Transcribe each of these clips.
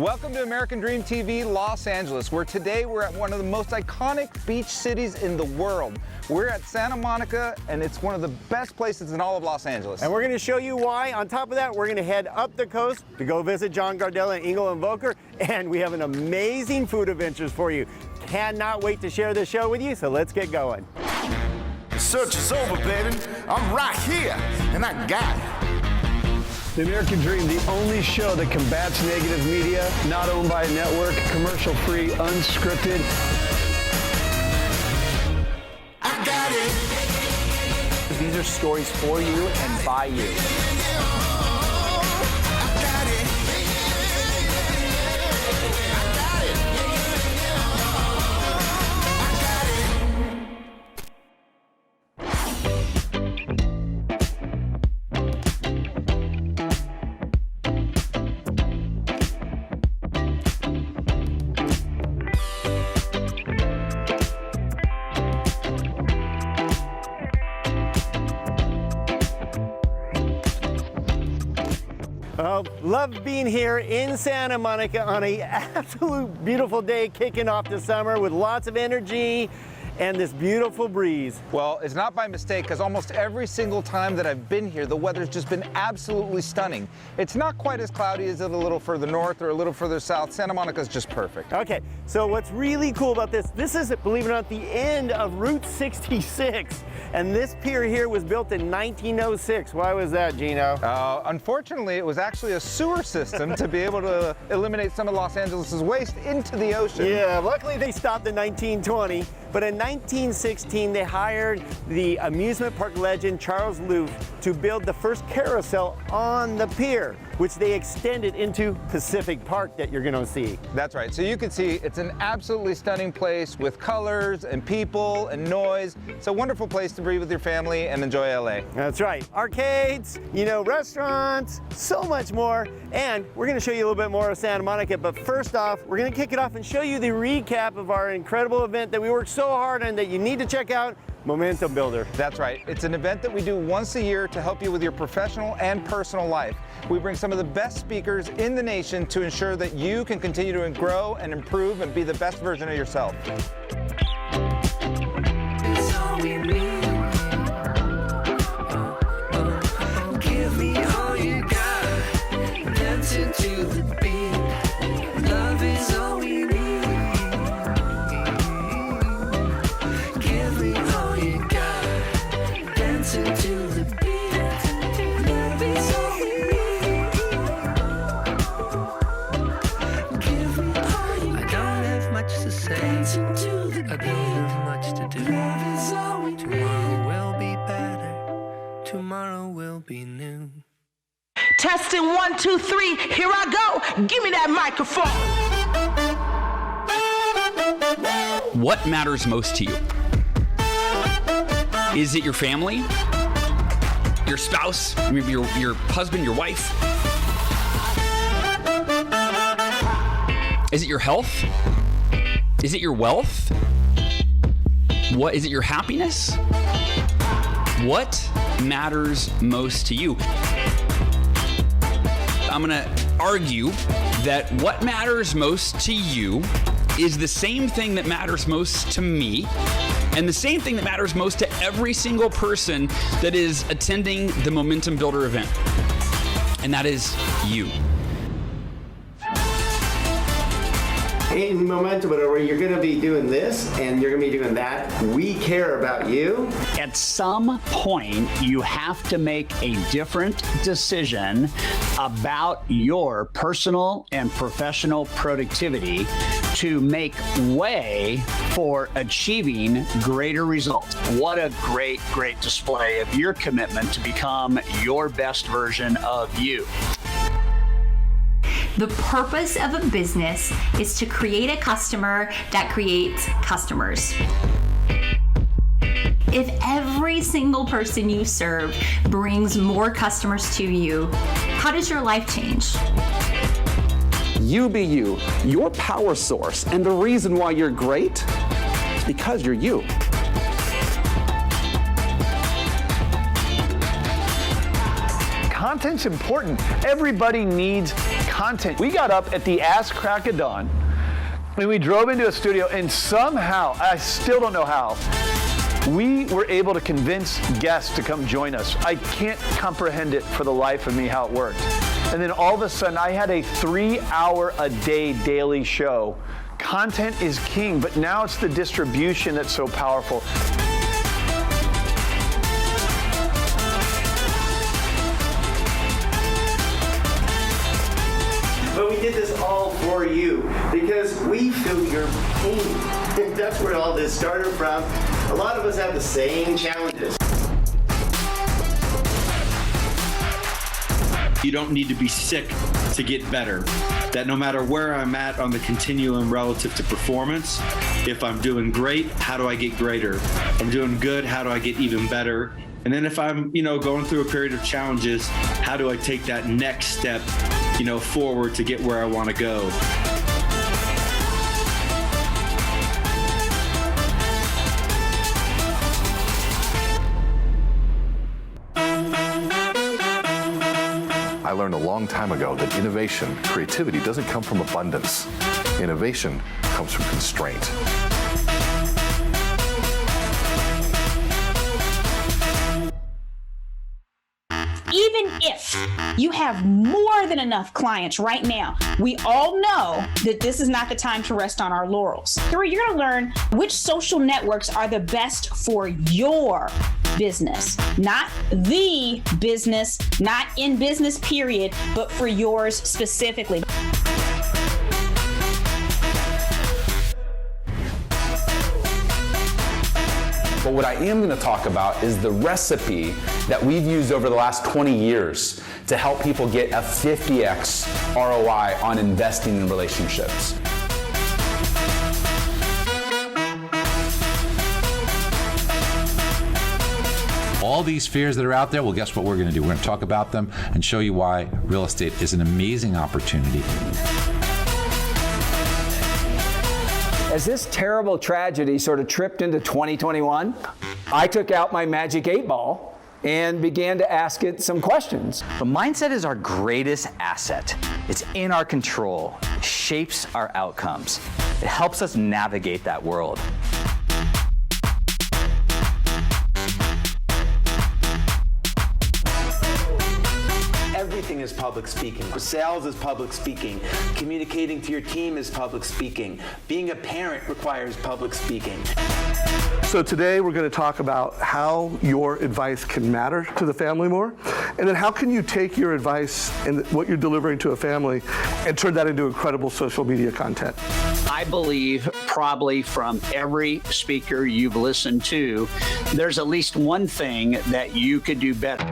Welcome to American Dream TV Los Angeles, where today we're at one of the most iconic beach cities in the world. We're at Santa Monica, and it's one of the best places in all of Los Angeles. And we're going to show you why. On top of that, we're going to head up the coast to go visit John Gardella and Ingo Invoker, and we have an amazing food adventures for you. Cannot wait to share this show with you, so let's get going. The search is over, baby. I'm right here, and I got it. The American Dream, the only show that combats negative media, not owned by a network, commercial-free, unscripted. I got it. These are stories for you and by you. Love being here in Santa Monica on an absolute beautiful day, kicking off the summer with lots of energy and this beautiful breeze. Well, it's not by mistake, because almost every single time that I've been here, the weather's just been absolutely stunning. It's not quite as cloudy as it a little further north or a little further south. Santa Monica's just perfect. Okay, so what's really cool about this is, believe it or not, the end of Route 66. And this pier here was built in 1906. Why was that, Gino? Unfortunately, it was actually a sewer system to be able to eliminate some of Los Angeles' waste into the ocean. Yeah, luckily they stopped in 1920. But in 1916, they hired the amusement park legend Charles Loof to build the first carousel on the pier, which they extended into Pacific Park that you're gonna see. That's right. So you can see it's an absolutely stunning place with colors and people and noise. It's a wonderful place to be with your family and enjoy LA. That's right. Arcades, restaurants, so much more. And we're gonna show you a little bit more of Santa Monica, but first off, we're gonna kick it off and show you the recap of our incredible event that we worked so hard on that you need to check out, Momentum Builder. That's right. It's an event that we do once a year to help you with your professional and personal life. We bring some of the best speakers in the nation to ensure that you can continue to grow and improve and be the best version of yourself. It's all we need. Give me all you got. Dance into the beat. Love is all we need. Give me all you got. Dance into the beat. Love is all we need. Give me all you got. I don't have much to say. Dance into the beat. I don't have much to do. Love is all we need. Tomorrow will be better. Tomorrow will be new. Testing 1, 2, 3, here I go. Give me that microphone. What matters most to you? Is it your family? Your spouse? Maybe your husband, your wife? Is it your health? Is it your wealth? What is it, your happiness? What matters most to you? I'm gonna argue that what matters most to you is the same thing that matters most to me, and the same thing that matters most to every single person that is attending the Momentum Builder event, and that is you. In Momentum Builder, you're gonna be doing this and you're gonna be doing that. We care about you. At some point, you have to make a different decision about your personal and professional productivity to make way for achieving greater results. What a great, great display of your commitment to become your best version of you. The purpose of a business is to create a customer that creates customers. If every single person you serve brings more customers to you, how does your life change? You be you, your power source, and the reason why you're great is because you're you. Content's important. Everybody needs content. We got up at the ass crack of dawn, and we drove into a studio, and somehow, I still don't know how, we were able to convince guests to come join us. I can't comprehend it for the life of me how it worked. And then all of a sudden, I had a 3-hour-a-day daily show. Content is king, but now it's the distribution that's so powerful. But we did this all for you because we feel your pain. That's where all this started from. A lot of us have the same challenges. You don't need to be sick to get better. That no matter where I'm at on the continuum relative to performance, if I'm doing great, how do I get greater? If I'm doing good, how do I get even better? And then if I'm, going through a period of challenges, how do I take that next step, forward to get where I want to go? I learned a long time ago that innovation, creativity doesn't come from abundance. Innovation comes from constraint. Even if you have more than enough clients right now, we all know that this is not the time to rest on our laurels. 3, you're going to learn which social networks are the best for your business, not the business, not in business period, but for yours specifically. But what I am going to talk about is the recipe that we've used over the last 20 years to help people get a 50x ROI on investing in relationships. All these fears that are out there, well, guess what we're going to do? We're going to talk about them and show you why real estate is an amazing opportunity. As this terrible tragedy sort of tripped into 2021, I took out my magic 8-ball and began to ask it some questions. But mindset is our greatest asset. It's in our control. It shapes our outcomes. It helps us navigate that world. Everything is public speaking. Sales is public speaking. Communicating to your team is public speaking. Being a parent requires public speaking. So today we're going to talk about how your advice can matter to the family more, and then how can you take your advice and what you're delivering to a family and turn that into incredible social media content. I believe probably from every speaker you've listened to, there's at least one thing that you could do better.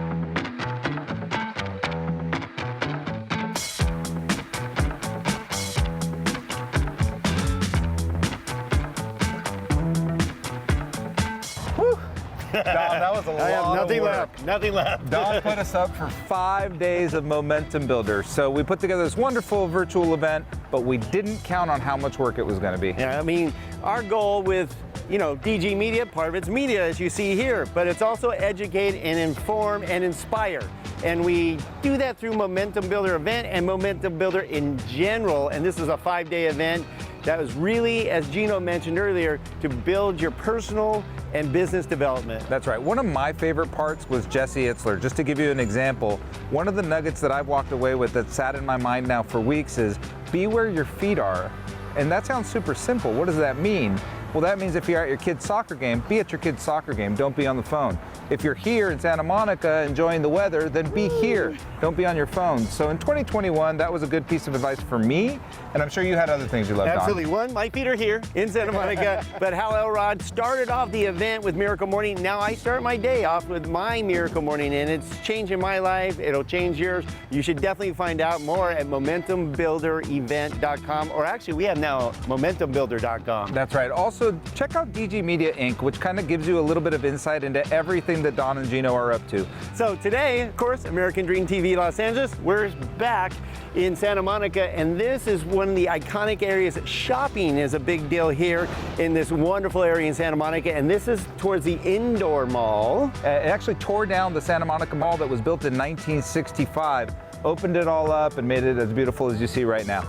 Don, that was a lot I have nothing of work. left. Nothing left. Don put us up for 5 days of Momentum Builder. So we put together this wonderful virtual event, but we didn't count on how much work it was going to be. Yeah, I mean, our goal with, DG Media, part of it's media, as you see here, but it's also educate and inform and inspire. And we do that through Momentum Builder event and Momentum Builder in general. And this is a 5-day event that was really, as Gino mentioned earlier, to build your personal and business development. That's right. One of my favorite parts was Jesse Itzler. Just to give you an example, one of the nuggets that I've walked away with that sat in my mind now for weeks is be where your feet are. And that sounds super simple. What does that mean? Well, that means if you're at your kid's soccer game, be at your kid's soccer game. Don't be on the phone. If you're here in Santa Monica enjoying the weather, then be here. Don't be on your phone. So in 2021, that was a good piece of advice for me, and I'm sure you had other things you loved. Absolutely. Don. One, my feet are here in Santa Monica, but Hal Elrod started off the event with Miracle Morning. Now I start my day off with my Miracle Morning, and it's changing my life. It'll change yours. You should definitely find out more at MomentumBuilderEvent.com, or actually we have now MomentumBuilder.com. That's right. Also, check out DG Media Inc., which kind of gives you a little bit of insight into everything that Don and Gino are up to. So today, of course, American Dream TV Los Angeles, we're back in Santa Monica, and this is one of the iconic areas. Shopping is a big deal here in this wonderful area in Santa Monica, and this is towards the indoor mall. It actually tore down the Santa Monica Mall that was built in 1965. opened it all up and made it as beautiful as you see right now.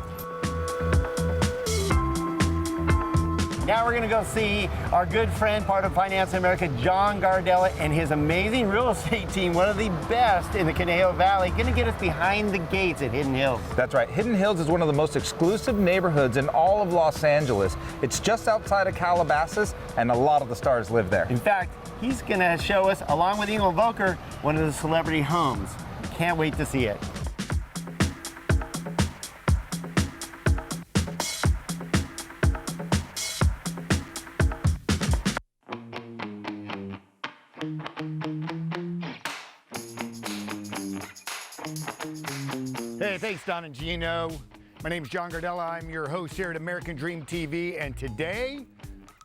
Now we're going to go see our good friend, part of Finance America, John Gardella, and his amazing real estate team, one of the best in the Conejo Valley, going to get us behind the gates at Hidden Hills. That's right. Hidden Hills is one of the most exclusive neighborhoods in all of Los Angeles. It's just outside of Calabasas, and a lot of the stars live there. In fact, he's going to show us, along with Engel Volker, one of the celebrity homes. Can't wait to see it. Hey, thanks, Don and Gino. My name's John Gardella. I'm your host here at American Dream TV, and today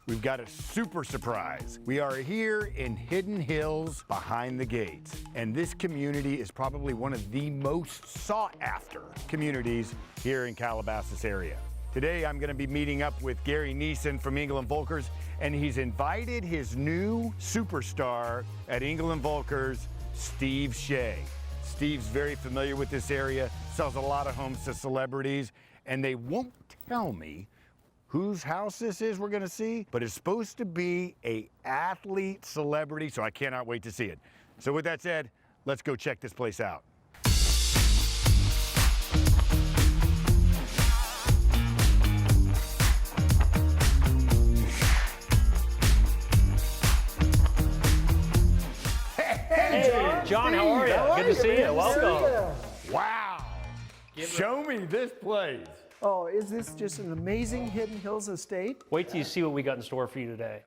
we've got a super surprise. We are here in Hidden Hills behind the gates, and this community is probably one of the most sought-after communities here in Calabasas area. Today, I'm going to be meeting up with Gary Neeson from Engel & Volkers, and he's invited his new superstar at Engel & Volkers, Steve Shea. Steve's very familiar with this area, sells a lot of homes to celebrities, and they won't tell me whose house this is we're gonna see, but it's supposed to be an athlete celebrity, so I cannot wait to see it. So with that said, let's go check this place out. Hey, John, how are you? Good to see you. Welcome. Wow. Show me this place. Oh, is this just an amazing Hidden Hills estate? Wait till you see what we got in store for you today.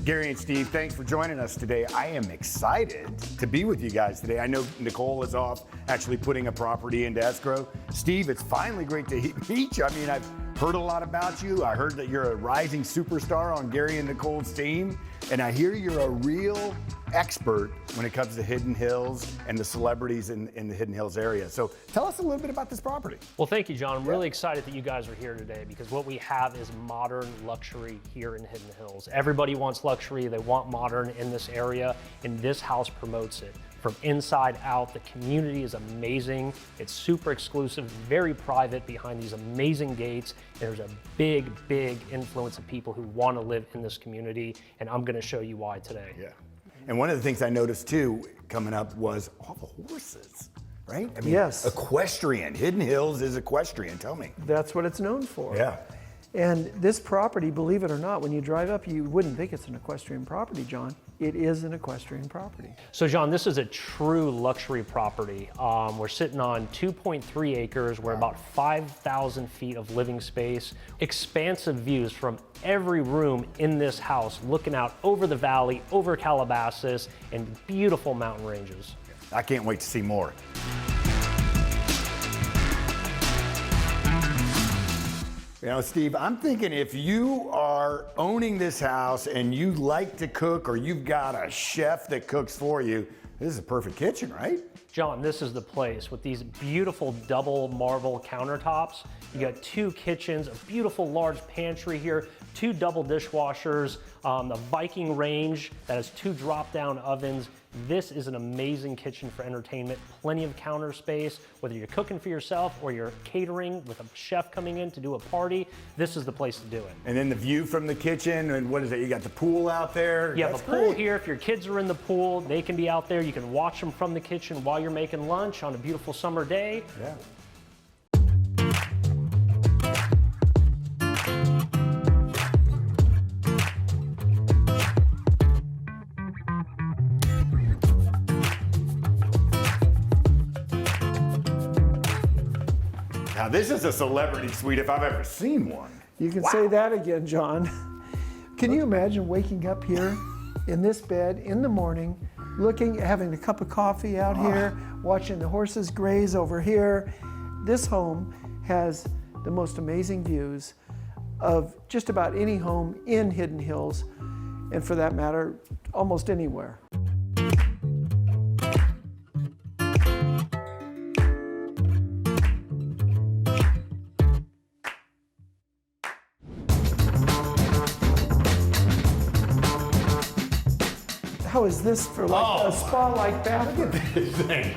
Gary and Steve, thanks for joining us today. I am excited to be with you guys today. I know Nicole is off actually putting a property into escrow. Steve, it's finally great to meet you. I mean, I've heard a lot about you. I heard that you're a rising superstar on Gary and Nicole's team, and I hear you're a real expert when it comes to Hidden Hills and the celebrities in the Hidden Hills area. So tell us a little bit about this property. Well, thank you, John. I'm really excited that you guys are here today because what we have is modern luxury here in Hidden Hills. Everybody wants luxury. They want modern in this area, and this house promotes it. From inside out, the community is amazing. It's super exclusive, very private behind these amazing gates. There's a big, big influence of people who want to live in this community, and I'm going to show you why today. Yeah. And one of the things I noticed too coming up was all the horses, right? I mean, yes. Equestrian. Hidden Hills is equestrian. Tell me. That's what it's known for. Yeah. And this property, believe it or not, when you drive up, you wouldn't think it's an equestrian property, John. It is an equestrian property. So John, this is a true luxury property. We're sitting on 2.3 acres. We're about 5,000 feet of living space. Expansive views from every room in this house, looking out over the valley, over Calabasas, and beautiful mountain ranges. I can't wait to see more. You know, Steve, I'm thinking if you are owning this house and you like to cook or you've got a chef that cooks for you, this is a perfect kitchen, right? John, this is the place with these beautiful double marble countertops. You got two kitchens, a beautiful large pantry here, two double dishwashers, the Viking range that has two drop-down ovens. This is an amazing kitchen for entertainment, plenty of counter space. Whether you're cooking for yourself or you're catering with a chef coming in to do a party, this is the place to do it. And then the view from the kitchen, and what is it? You got the pool out there? You have a pool here. If your kids are in the pool, they can be out there. You can watch them from the kitchen while you're making lunch on a beautiful summer day. Yeah. Now this is a celebrity suite if I've ever seen one. You can say that again, John. Can you imagine waking up here in this bed in the morning, having a cup of coffee out here, watching the horses graze over here? This home has the most amazing views of just about any home in Hidden Hills, and for that matter, almost anywhere. how is this for like a spa-like bathroom? Look at this thing.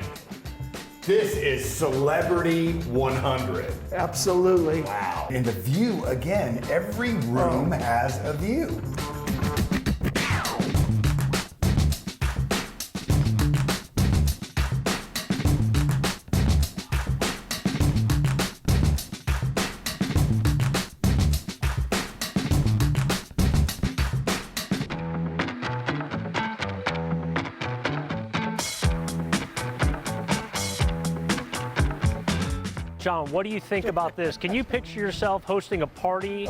This is Celebrity 100. Absolutely. Wow. And the view, again, every room has a view. John, what do you think about this? Can you picture yourself hosting a party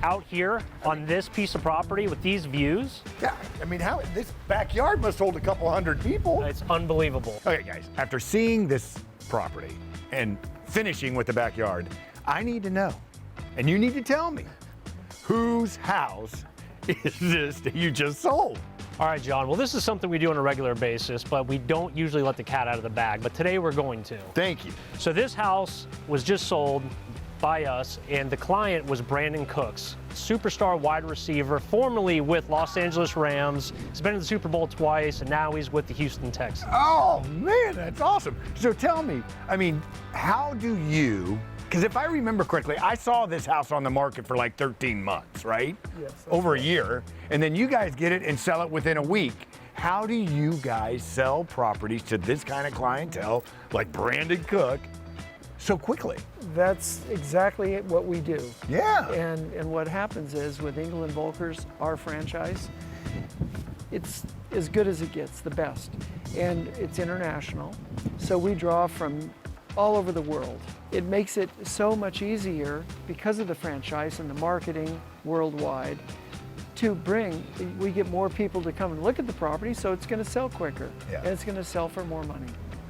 out here on this piece of property with these views? Yeah, I mean, this backyard must hold a couple hundred people. It's unbelievable. Okay, guys, after seeing this property and finishing with the backyard, I need to know, and you need to tell me, whose house is this that you just sold? All right, John. Well, this is something we do on a regular basis, but we don't usually let the cat out of the bag. But today we're going to. Thank you. So this house was just sold by us, and the client was Brandon Cooks, superstar wide receiver, formerly with Los Angeles Rams. He's been in the Super Bowl twice, and now he's with the Houston Texans. Oh, man, that's awesome. So tell me, I mean, how do you, because if I remember correctly, I saw this house on the market for like 13 months, right? Yes. Over a year. And then you guys get it and sell it within a week. How do you guys sell properties to this kind of clientele, like Brandon Cook, so quickly? That's exactly what we do. Yeah. And what happens is with Engel & Volkers, our franchise, it's as good as it gets, the best. And it's international. So we draw from all over the world. It makes it so much easier because of the franchise and the marketing worldwide to we get more people to come and look at the property, so it's going to sell quicker. Yeah. And it's going to sell for more money.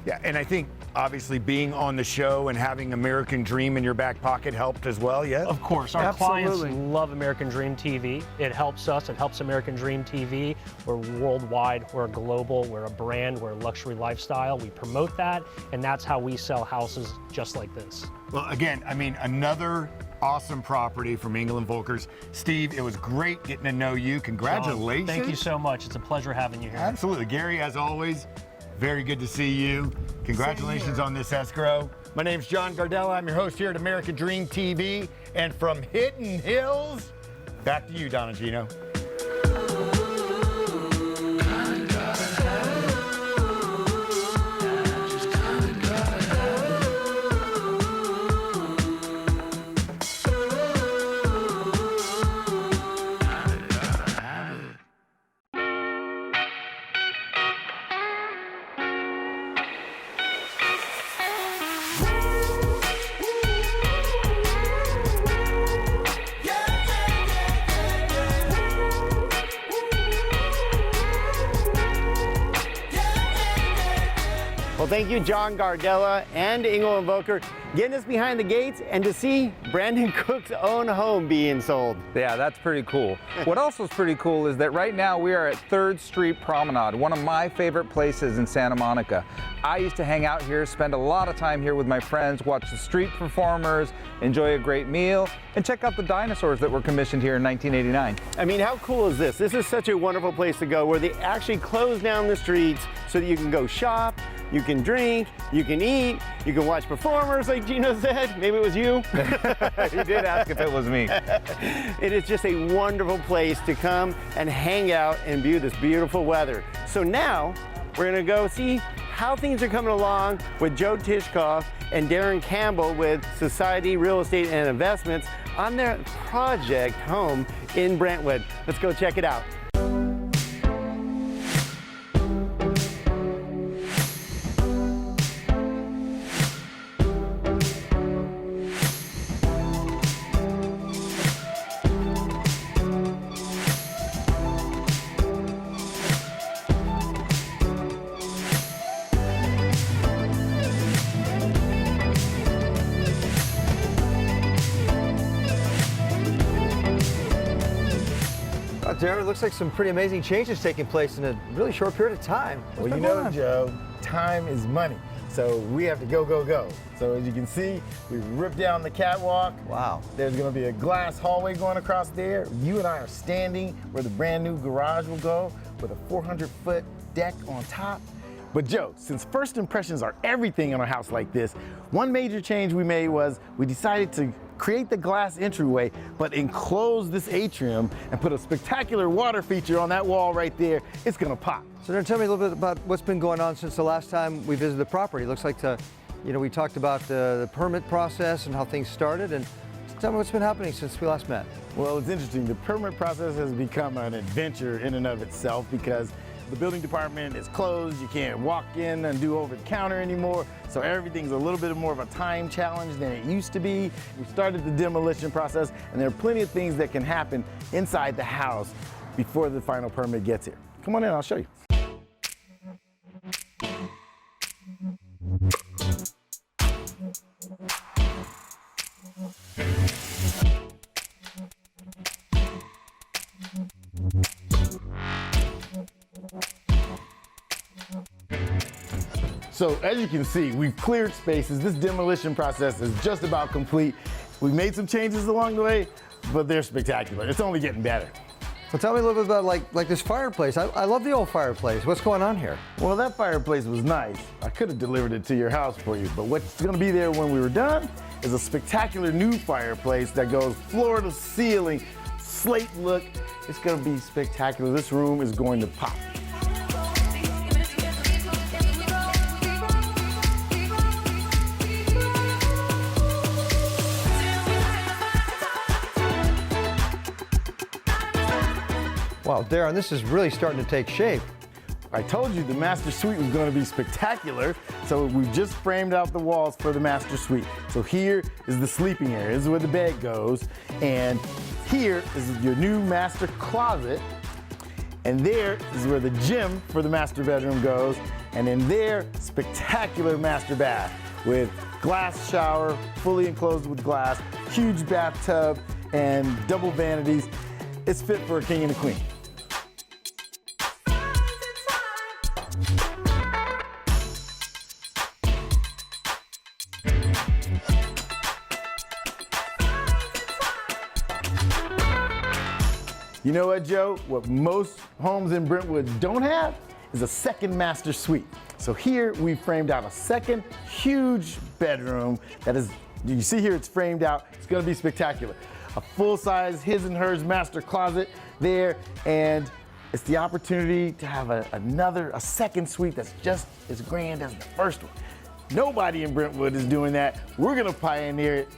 Yeah, and I think obviously being on the show and having American Dream in your back pocket helped as well, yes? Of course, our Absolutely. clients love American Dream TV. It helps us, it helps American Dream TV. We're worldwide, we're global, we're a brand, we're a luxury lifestyle. We promote that, and that's how we sell houses just like this. Well, again, I mean, another awesome property from Engel & Volkers. Steve, it was great getting to know you. Congratulations. John, thank you so much. It's a pleasure having you here. Absolutely. Gary, as always, very good to see you. Congratulations on this escrow. My name's John Gardella. I'm your host here at American Dream TV. And from Hidden Hills, back to you, Donna Gino. Well, thank you, John Gardella and Engel & Volker, getting us behind the gates and to see Brandon Cook's own home being sold. Yeah, that's pretty cool. What also is pretty cool is that right now we are at 3rd Street Promenade, one of my favorite places in Santa Monica. I used to hang out here, spend a lot of time here with my friends, watch the street performers, enjoy a great meal, and check out the dinosaurs that were commissioned here in 1989. I mean, how cool is this? This is such a wonderful place to go where they actually close down the streets so that you can go shop, you can drink, you can eat, you can watch performers like Gino said. Maybe it was you. He did ask if it was me. It is just a wonderful place to come and hang out and view this beautiful weather. So now we're gonna go see how things are coming along with Joe Tishkoff and Darren Campbell with Society Real Estate and Investments on their project home in Brentwood. Let's go check it out. Darren, it looks like some pretty amazing changes taking place in a really short period of time. Well, you know, Joe, time is money. So we have to go, go, go. So as you can see, we ripped down the catwalk. Wow. There's gonna be a glass hallway going across there. You and I are standing where the brand new garage will go. with a 400-foot deck on top. But Joe, since first impressions are everything in a house like this, one major change we made was we decided to create the glass entryway, but enclose this atrium and put a spectacular water feature on that wall right there. It's gonna pop. So then tell me a little bit about what's been going on since the last time we visited the property. It looks like we talked about the permit process and how things started, and tell me what's been happening since we last met. Well, it's interesting. The permit process has become an adventure in and of itself because the building department is closed. You can't walk in and do over the counter anymore. So everything's a little bit more of a time challenge than it used to be. We started the demolition process, and there are plenty of things that can happen inside the house before the final permit gets here. Come on in, I'll show you. So as you can see, we've cleared spaces. This demolition process is just about complete. We've made some changes along the way, but they're spectacular. It's only getting better. Well, tell me a little bit about like this fireplace. I love the old fireplace. What's going on here? Well, that fireplace was nice. I could have delivered it to your house for you, but what's gonna be there when we were done is a spectacular new fireplace that goes floor to ceiling, slate look. It's gonna be spectacular. This room is going to pop. Wow, Darren, this is really starting to take shape. I told you the master suite was going to be spectacular, so we've just framed out the walls for the master suite. So here is the sleeping area. This is where the bed goes. And here is your new master closet. And there is where the gym for the master bedroom goes. And in there, spectacular master bath with glass shower, fully enclosed with glass, huge bathtub, and double vanities. It's fit for a king and a queen. You know what, Joe? What most homes in Brentwood don't have is a second master suite. So here we framed out a second huge bedroom that is, you see here it's framed out. It's gonna be spectacular. A full-size his and hers master closet there, and it's the opportunity to have a second suite that's just as grand as the first one. Nobody in Brentwood is doing that. We're gonna pioneer it.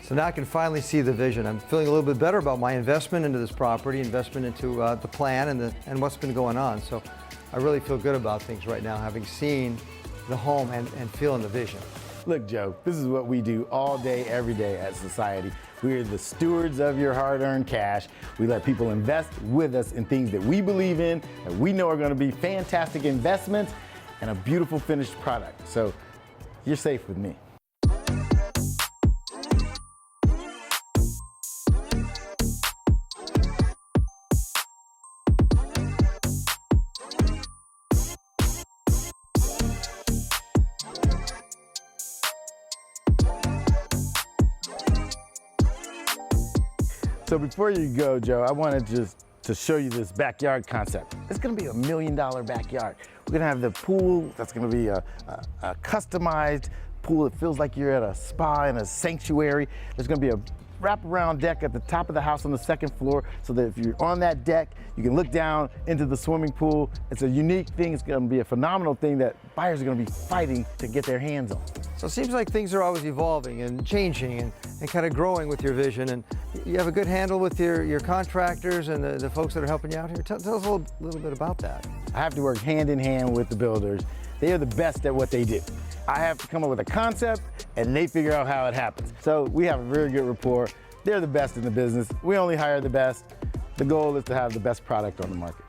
So now I can finally see the vision. I'm feeling a little bit better about my investment into this property, investment into the plan and what's been going on. So I really feel good about things right now, having seen the home and feeling the vision. Look, Joe, this is what we do all day, every day at Society. We are the stewards of your hard-earned cash. We let people invest with us in things that we believe in, that we know are going to be fantastic investments and a beautiful finished product. So you're safe with me. So before you go, Joe, I wanted just to show you this backyard concept. It's gonna be $1 million backyard. We're gonna have the pool that's gonna be a customized pool that feels like you're at a spa and a sanctuary. There's gonna be a wraparound deck at the top of the house on the second floor so that if you're on that deck, you can look down into the swimming pool. It's a unique thing. It's gonna be a phenomenal thing that buyers are gonna be fighting to get their hands on. So it seems like things are always evolving and changing and kind of growing with your vision. And you have a good handle with your contractors and the folks that are helping you out here. Tell us a little bit about that. I have to work hand in hand with the builders. They are the best at what they do. I have to come up with a concept and they figure out how it happens. So we have a very good rapport. They're the best in the business. We only hire the best. The goal is to have the best product on the market.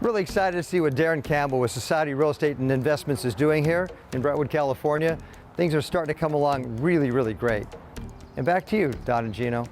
Really excited to see what Darren Campbell with Society Real Estate and Investments is doing here in Brentwood, California. Things are starting to come along really, really great. And back to you, Don and Gino.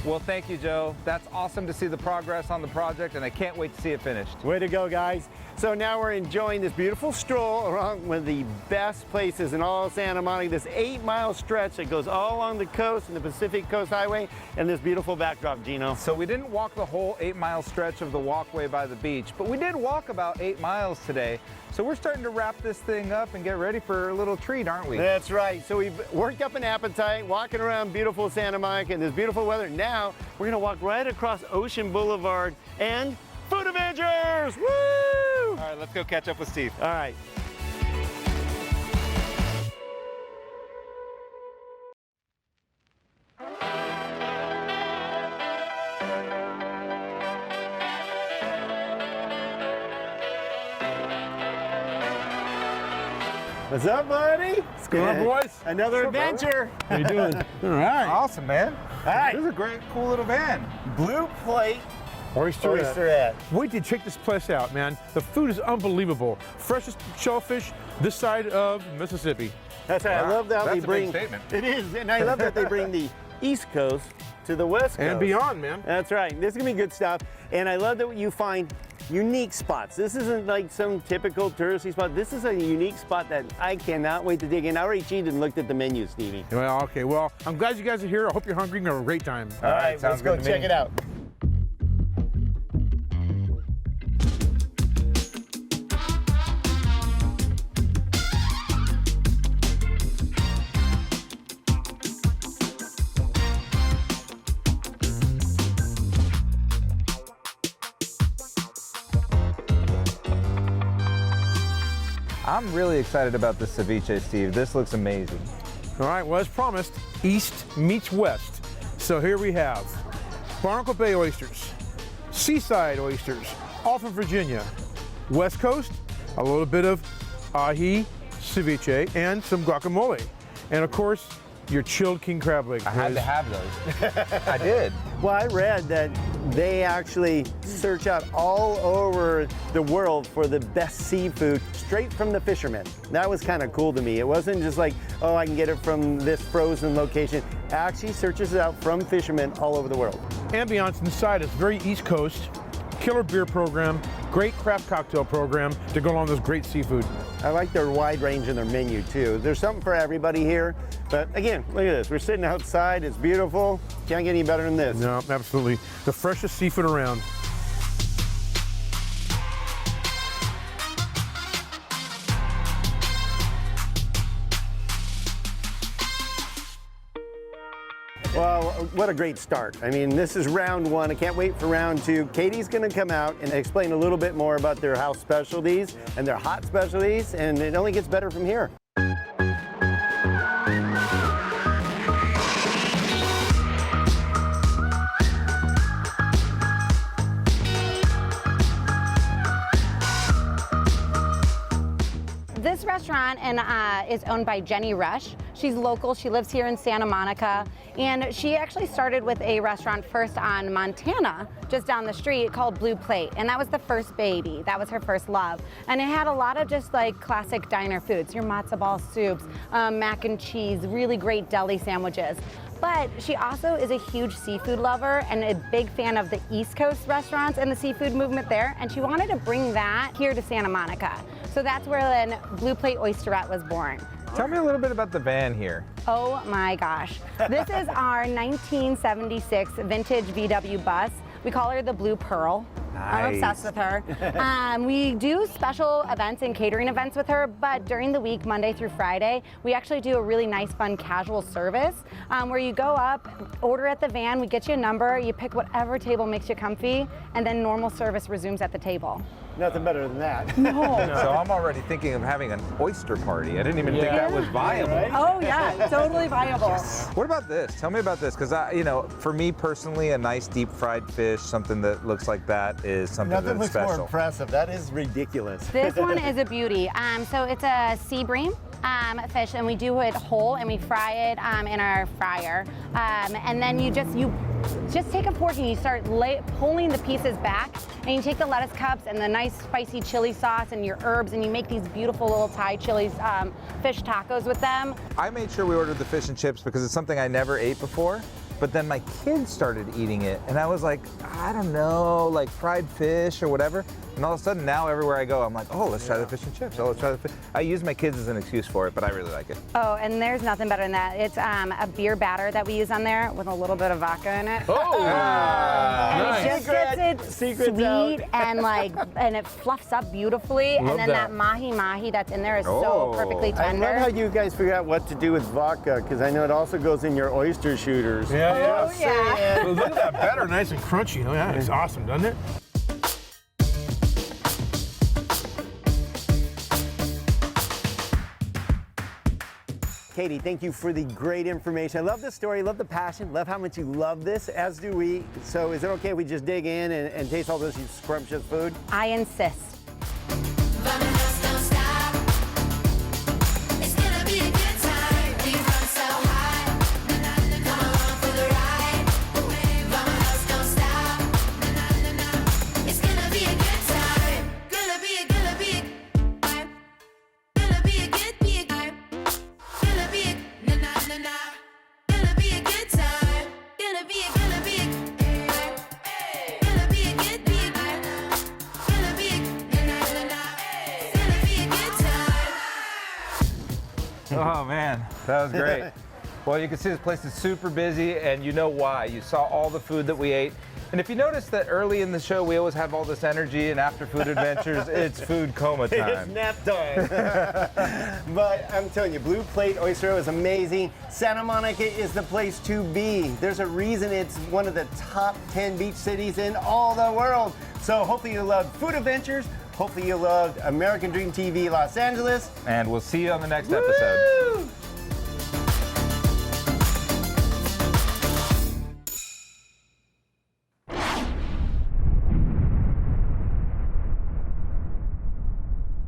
Well, thank you, Joe. That's awesome to see the progress on the project, and I can't wait to see it finished. Way to go, guys. So now we're enjoying this beautiful stroll around one of the best places in all of Santa Monica, this 8-mile stretch that goes all along the coast and the Pacific Coast Highway, and this beautiful backdrop, Gino. So we didn't walk the whole 8-mile stretch of the walkway by the beach, but we did walk about 8 miles today. So we're starting to wrap this thing up and get ready for a little treat, aren't we? That's right. So we've worked up an appetite, walking around beautiful Santa Monica in this beautiful weather. Now we're gonna walk right across Ocean Boulevard and Food Avengers! Woo! All right, let's go catch up with Steve. All right. What's up, buddy? What's going on, boys? Another adventure. How you doing? All right. Awesome, man. All right. This is a great, cool little van. Blue Plate Oysterette. Wait to check this place out, man. The food is unbelievable. Freshest shellfish this side of Mississippi. That's right. I love that That's they a bring. big statement. It is, and I love that they bring the East Coast to the West Coast And beyond, man. That's right. This is gonna be good stuff, and I love that you find unique spots. This isn't like some typical touristy spot. This is a unique spot that I cannot wait to dig in. I already cheated and looked at the menu, Stevie. Well, okay. Well, I'm glad you guys are here. I hope you're hungry and have a great time. All right, let's go check it out. I'm really excited about this ceviche, Steve. This looks amazing. All right, well, as promised, East meets West. So here we have Barnacle Bay oysters, Seaside oysters, all from Virginia. West Coast, a little bit of ahi, ceviche, and some guacamole. And of course, your chilled king crab legs. I had to have those. I did. Well, I read that they actually search out all over the world for the best seafood straight from the fishermen. That was kind of cool to me. It wasn't just like, oh, I can get it from this frozen location. It actually searches it out from fishermen all over the world. Ambiance inside is very East Coast, killer beer program, great craft cocktail program to go along with this great seafood. I like their wide range in their menu too. There's something for everybody here. But again, look at this. We're sitting outside. It's beautiful. Can't get any better than this. No, absolutely. The freshest seafood around. Well, what a great start. I mean, this is round one. I can't wait for round two. Katie's gonna come out and explain a little bit more about their house specialties and their hot specialties, and it only gets better from here. This restaurant is owned by Jenny Rush. She's local, she lives here in Santa Monica, and she actually started with a restaurant first on Montana, just down the street, called Blue Plate, and that was the first baby. That was her first love. And it had a lot of just like classic diner foods, your matzo ball soups, mac and cheese, really great deli sandwiches. But she also is a huge seafood lover and a big fan of the East Coast restaurants and the seafood movement there, and she wanted to bring that here to Santa Monica. So that's where then Blue Plate Oysterette was born. Tell me a little bit about the van here. Oh my gosh. This is our 1976 vintage VW bus. We call her the Blue Pearl. I'm obsessed with her. We do special events and catering events with her, but during the week, Monday through Friday, we actually do a really nice, fun, casual service where you go up, order at the van, we get you a number, you pick whatever table makes you comfy, and then normal service resumes at the table. Nothing better than that. No. So I'm already thinking of having an oyster party. I didn't even think that was viable. Oh yeah, totally viable. Yes. What about this? Tell me about this, because for me personally, a nice deep fried fish, something that looks like that is something Nothing that's looks more special. impressive. That is ridiculous. This one is a beauty. So it's a sea bream fish, and we do it whole, and we fry it in our fryer. And then you just take a fork and you start pulling the pieces back, and you take the lettuce cups and the nice spicy chili sauce and your herbs, and you make these beautiful little Thai chili fish tacos with them. I made sure we ordered the fish and chips because it's something I never ate before. but then my kids started eating it, and I was like, I don't know, like fried fish or whatever. And all of a sudden, now everywhere I go, I'm like, oh, let's try the fish and chips. Oh, let's try the fish. I use my kids as an excuse for it, but I really like it. Oh, and there's nothing better than that. It's a beer batter that we use on there with a little bit of vodka in it. Oh, and nice. it just gets it sweet and like, and it fluffs up beautifully. Love And then that. that mahi-mahi that's in there is so perfectly I tender. love how you guys figure out what to do with vodka, because I know it also goes in your oyster shooters. Yeah, yeah. Well, look at that batter, nice and crunchy. Oh, yeah, it's awesome, doesn't it? Katie, thank you for the great information. I love the story, love the passion, love how much you love this, as do we. So is it okay if we just dig in and taste all this scrumptious food? I insist. Oh man, that was great. Well, you can see this place is super busy, and you know why. You saw all the food that we ate. And if you notice that early in the show, we always have all this energy, and after food adventures, it's food coma time. It's nap time. But I'm telling you, Blue Plate Oyster is amazing. Santa Monica is the place to be. There's a reason it's one of the top 10 beach cities in all the world. So hopefully you loved food adventures. Hopefully you loved American Dream TV Los Angeles. And we'll see you on the next episode.